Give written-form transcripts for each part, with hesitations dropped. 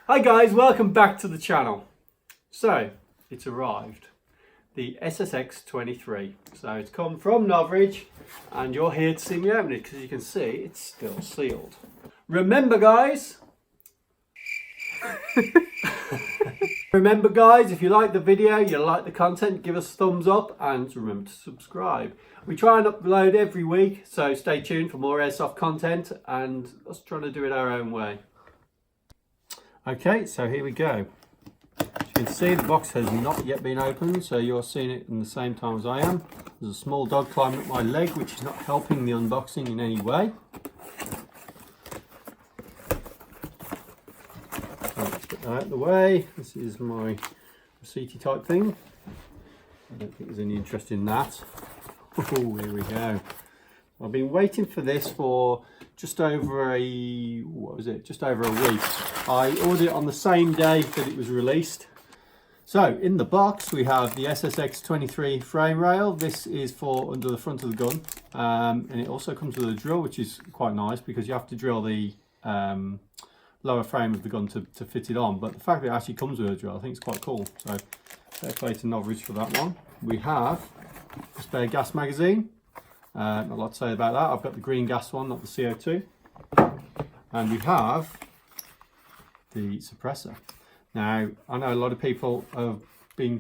Hi guys, welcome back to the channel. So, it's arrived. The SSX-23. So it's come from NOVRITSCH and you're here to see me open it because you can see it's still sealed. Remember guys, if you like the video, you like the content, give us a thumbs up and remember to subscribe. We try and upload every week, so stay tuned for more airsoft content and us trying to do it our own way. Okay, so here we go. As you can see, the box has not yet been opened, so you're seeing it in the same time as I am. There's a small dog climbing up my leg, which is not helping the unboxing in any way. So let's get that out of the way. This is my receipty type thing. I don't think there's any interest in that. Oh, here we go. I've been waiting for this for just over a week. I ordered it on the same day that it was released. So in the box we have the SSX-23 frame rail. This is for under the front of the gun, and it also comes with a drill, which is quite nice because you have to drill the lower frame of the gun to fit it on. But the fact that it actually comes with a drill, I think it's quite cool. So fair play to NOVRITSCH for that one. We have a spare gas magazine. Not a lot to say about that. I've got the green gas one, not the CO2. And we have the suppressor. Now, I know a lot of people have been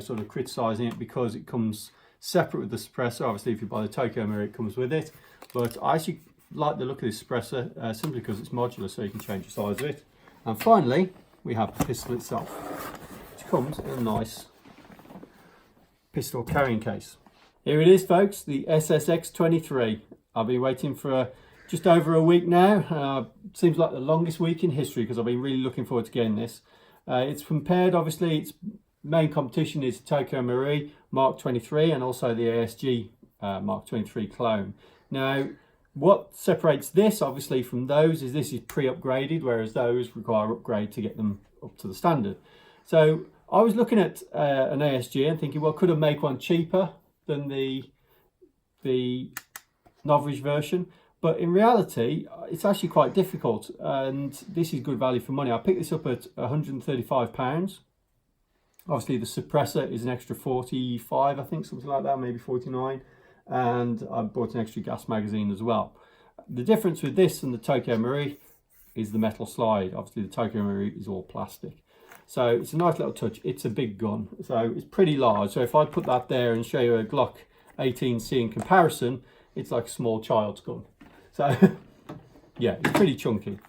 sort of criticising it because it comes separate with the suppressor. Obviously, if you buy the Tokyo mirror, it comes with it. But I actually like the look of this suppressor simply because it's modular, so you can change the size of it. And finally, we have the pistol itself, which comes in a nice pistol carrying case. Here it is folks, the SSX-23. I've been waiting for just over a week now. Seems like the longest week in history because I've been really looking forward to getting this. It's compared, obviously, its main competition is Tokyo Marui Mark 23 and also the ASG Mark 23 clone. Now, what separates this obviously from those is this is pre-upgraded, whereas those require upgrade to get them up to the standard. So I was looking at an ASG and thinking, well, could I make one cheaper than the NOVRITSCH version? But in reality, it's actually quite difficult, and this is good value for money. I picked this up at £135. Obviously, the suppressor is an extra 45, I think, something like that, maybe 49. And I bought an extra gas magazine as well. The difference with this and the Tokyo Marui is the metal slide. Obviously, the Tokyo Marui is all plastic. So it's a nice little touch. It's a big gun, so it's pretty large. So if I put that there and show you a Glock 18C in comparison, it's like a small child's gun. So yeah, it's pretty chunky.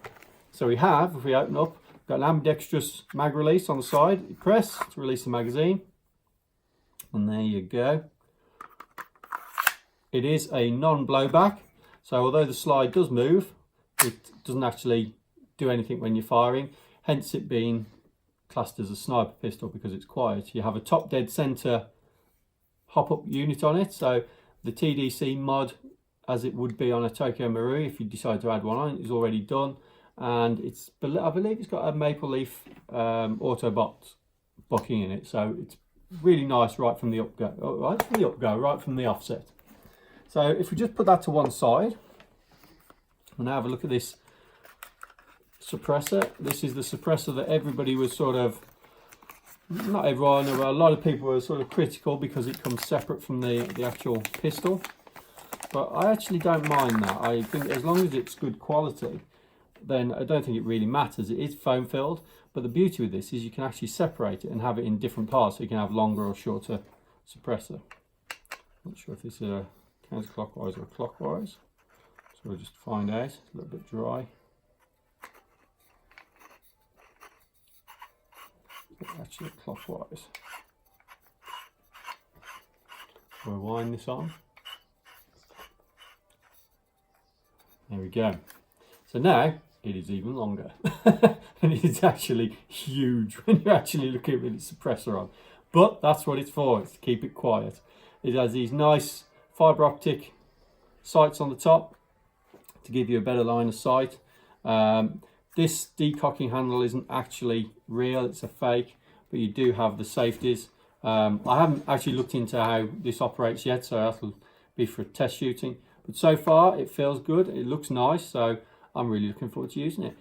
So we have, if we open up, got an ambidextrous mag release on the side. You press to release the magazine, and there you go. It is a non-blowback, so although the slide does move, it doesn't actually do anything when you're firing, hence it being classed as a sniper pistol because it's quiet. You have a top dead center hop-up unit on it, so the TDC mod, as it would be on a Tokyo Marui if you decide to add one on, is already done, and it's, I believe it's got a maple leaf Autobot bucking in it, so it's really nice right from the right from the offset. So if we just put that to one side, we'll now have a look at this suppressor. This is the suppressor that everybody was sort of, not everyone, but a lot of people were sort of critical because it comes separate from the actual pistol. But I actually don't mind that. I think as long as it's good quality, then I don't think it really matters. It is foam filled, but the beauty with this is you can actually separate it and have it in different parts, so you can have longer or shorter suppressor. Not sure if this is a counterclockwise or clockwise, so we'll just find out. It's a little bit dry. Actually clockwise. We'll wind this on. There we go. So now it is even longer, and it is actually huge when you actually look at it with its suppressor on. But that's what it's for, it's to keep it quiet. It has these nice fibre optic sights on the top to give you a better line of sight. This decocking handle isn't actually real, it's a fake, but you do have the safeties. I haven't actually looked into how this operates yet, so that'll be for test shooting. But so far it feels good, it looks nice, so I'm really looking forward to using it.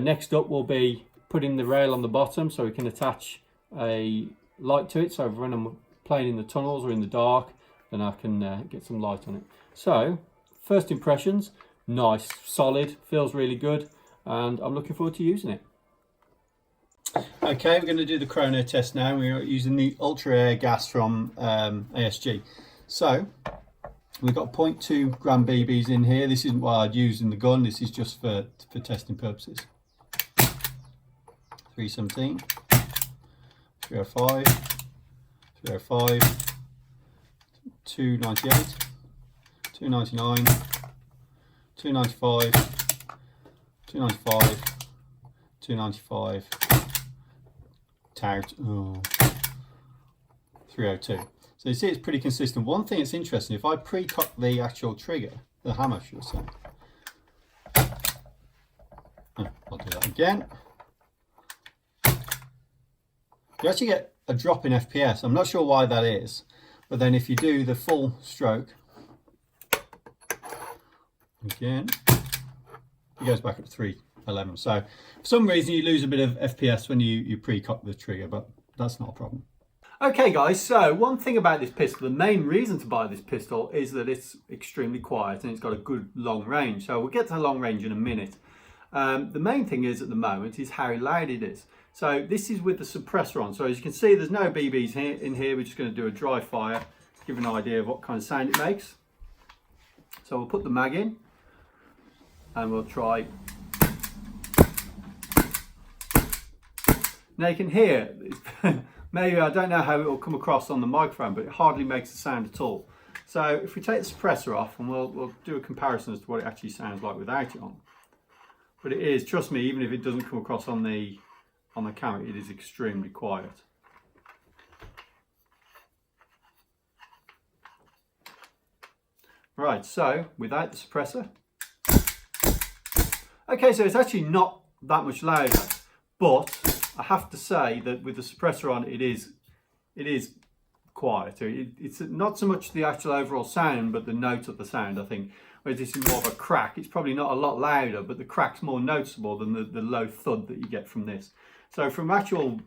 Next up will be putting the rail on the bottom so we can attach a light to it, so when I'm playing in the tunnels or in the dark, then I can get some light on it. So first impressions, nice, solid, feels really good, and I'm looking forward to using it. Okay, we're going to do the chrono test now. We're using the ultra air gas from ASG. So we've got 0.2 gram BBs in here. This isn't what I'd use in the gun, this is just for testing purposes. 317, 305, 305, 298, 299, 295, 295, 295, tout, 302. So you see it's pretty consistent. One thing that's interesting, if I pre-cock the actual trigger, the hammer should say, I'll do that again. You actually get a drop in FPS. I'm not sure why that is, but then if you do the full stroke, again, it goes back up to 311. So for some reason you lose a bit of FPS when you pre-cock the trigger, but that's not a problem. Okay guys, so one thing about this pistol, the main reason to buy this pistol is that it's extremely quiet and it's got a good long range. So we'll get to the long range in a minute. The main thing is at the moment is how loud it is. So this is with the suppressor on. So as you can see, there's no BBs in here. We're just going to do a dry fire, give an idea of what kind of sound it makes. So we'll put the mag in and we'll try. Now you can hear, maybe I don't know how it will come across on the microphone, but it hardly makes a sound at all. So if we take the suppressor off, and we'll do a comparison as to what it actually sounds like without it on. But it is, trust me, even if it doesn't come across on the camera, it is extremely quiet. Right, so without the suppressor. Okay, so it's actually not that much louder, but I have to say that with the suppressor on, it is quieter. It's not so much the actual overall sound, but the note of the sound, I think. Whereas this is more of a crack. It's probably not a lot louder, but the crack's more noticeable than the low thud that you get from this. So from actual,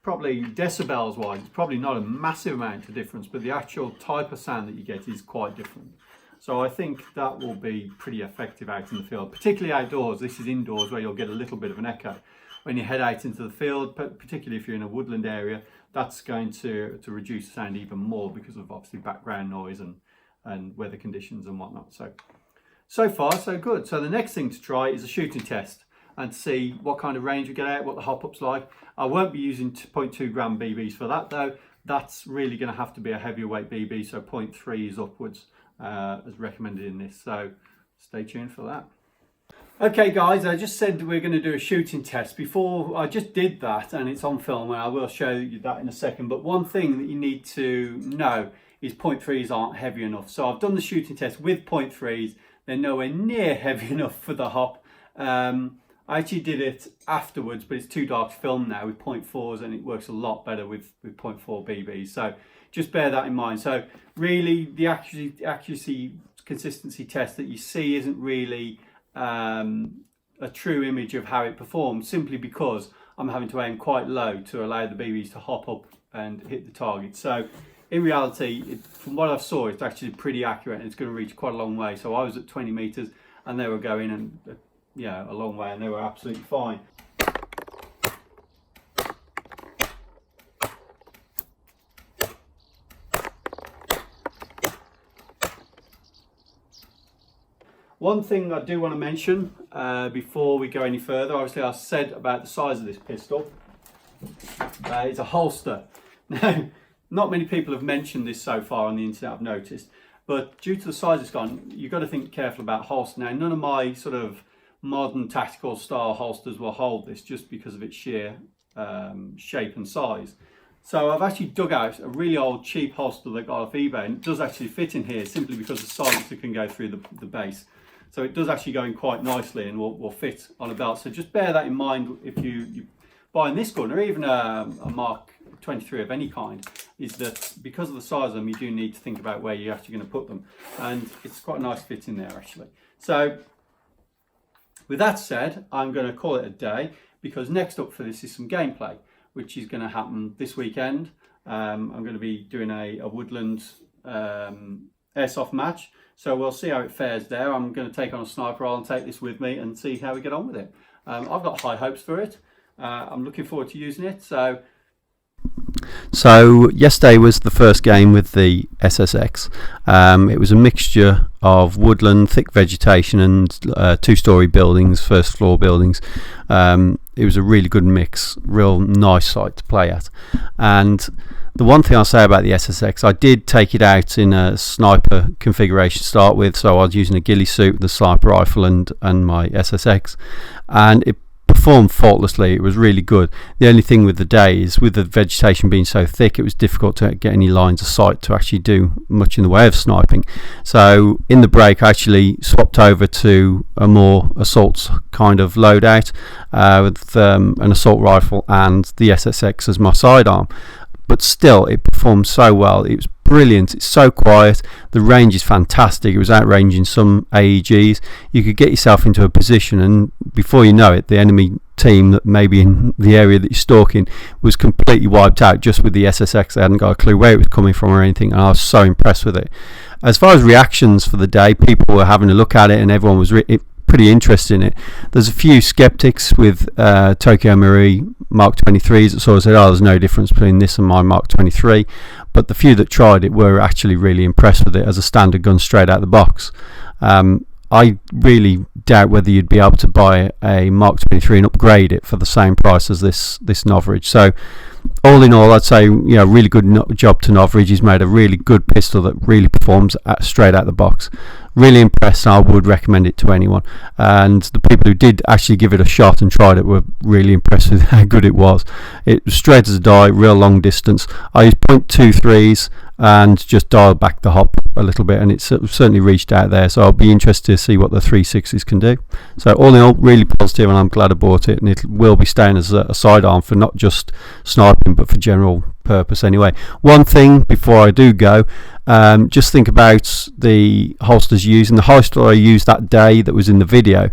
probably decibels wise, it's probably not a massive amount of difference, but the actual type of sound that you get is quite different. So I think that will be pretty effective out in the field, particularly outdoors. This is indoors where you'll get a little bit of an echo. When you head out into the field, particularly if you're in a woodland area, that's going to reduce the sound even more because of obviously background noise and weather conditions and whatnot. So far so good. So the next thing to try is a shooting test and see what kind of range we get out, what the hop-up's like. I won't be using 0.2 gram BBs for that though. That's really going to have to be a heavier weight BB, so 0.3 is upwards as recommended in this. So stay tuned for that. Okay guys, I just said we're going to do a shooting test. Before I just did that and it's on film and I will show you that in a second. But one thing that you need to know is 0.3s aren't heavy enough. So I've done the shooting test with 0.3s. They're nowhere near heavy enough for the hop. I actually did it afterwards, but it's too dark to film now with 0.4s and it works a lot better with 0.4 BBs. So just bear that in mind. So really the accuracy consistency test that you see isn't really a true image of how it performs, simply because I'm having to aim quite low to allow the BBs to hop up and hit the target. So in reality, from what I saw, it's actually pretty accurate and it's going to reach quite a long way. So I was at 20 meters and they were going and yeah, a long way, and they were absolutely fine. One thing I do want to mention before we go any further, obviously I said about the size of this pistol. It's a holster. Now, not many people have mentioned this so far on the internet, I've noticed, but due to the size it's got, you've got to think careful about holster. Now, none of my sort of modern tactical style holsters will hold this just because of its sheer shape and size. So I've actually dug out a really old cheap holster that I got off eBay, and it does actually fit in here simply because the silencer can go through the base. So it does actually go in quite nicely and will fit on a belt. So just bear that in mind if you're buying this gun, or even a Mark 23 of any kind, is that because of the size of them, you do need to think about where you're actually going to put them. And it's quite a nice fit in there actually. So with that said, I'm going to call it a day. because next up for this is some gameplay, which is going to happen this weekend. I'm going to be doing a woodland airsoft match, so we'll see how it fares there. I'm going to take on a sniper rifle and take this with me and see how we get on with it. I've got high hopes for it. I'm looking forward to using it. So yesterday was the first game with the SSX. It was a mixture of woodland, thick vegetation and two-storey buildings, first floor buildings. It was a really good mix, real nice site to play at. And the one thing I'll say about the SSX, I did take it out in a sniper configuration to start with, so I was using a ghillie suit, the sniper rifle and my SSX, and it performed faultlessly. It was really good. The only thing with the day is, with the vegetation being so thick, it was difficult to get any lines of sight to actually do much in the way of sniping. So in the break I actually swapped over to a more assault kind of loadout with an assault rifle and the SSX as my sidearm. But still, it performed so well. It was brilliant. It's so quiet. The range is fantastic. It was outranging some AEGs. You could get yourself into a position, and before you know it, the enemy team that maybe in the area that you're stalking was completely wiped out just with the SSX. They hadn't got a clue where it was coming from or anything, and I was so impressed with it. As far as reactions for the day, people were having a look at it, and everyone was pretty interested in it. There's a few skeptics with Tokyo Marui Mark 23s that sort of said, oh, there's no difference between this and my Mark 23, but the few that tried it were actually really impressed with it as a standard gun straight out the box. I really doubt whether you'd be able to buy a Mark 23 and upgrade it for the same price as this NOVRITSCH. So all in all, I'd say, really good job to NOVRITSCH. He's made a really good pistol that really performs straight out the box. Really impressed, and I would recommend it to anyone. And the people who did actually give it a shot and tried it were really impressed with how good it was. It was straight as a die, real long distance. I used .23s and just dialed back the hop a little bit, and it certainly reached out there. So I'll be interested to see what the 360s can do. So all in all, really positive, and I'm glad I bought it, and it will be staying as a sidearm for not just sniping but for general purpose anyway. One thing before I do go, just think about the holsters you use. And the holster I used that day that was in the video,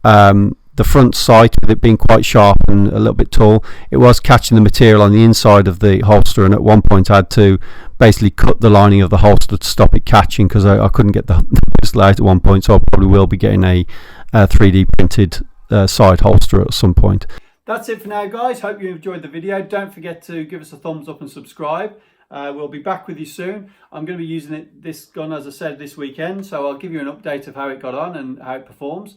the front sight, with it being quite sharp and a little bit tall, it was catching the material on the inside of the holster, and at one point I had to basically cut the lining of the holster to stop it catching, because I couldn't get the pistol out at one point. So I probably will be getting a 3D printed side holster at some point. That's it for now, guys. Hope you enjoyed the video. Don't forget to give us a thumbs up and subscribe. We'll be back with you soon. I'm going to be using this gun, as I said, this weekend, so I'll give you an update of how it got on and how it performs.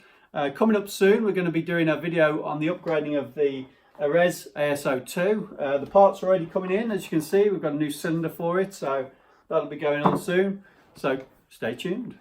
Coming up soon, we're going to be doing a video on the upgrading of the AIRSOFT ASO2. The parts are already coming in, as you can see. We've got a new cylinder for it, so that'll be going on soon. So stay tuned.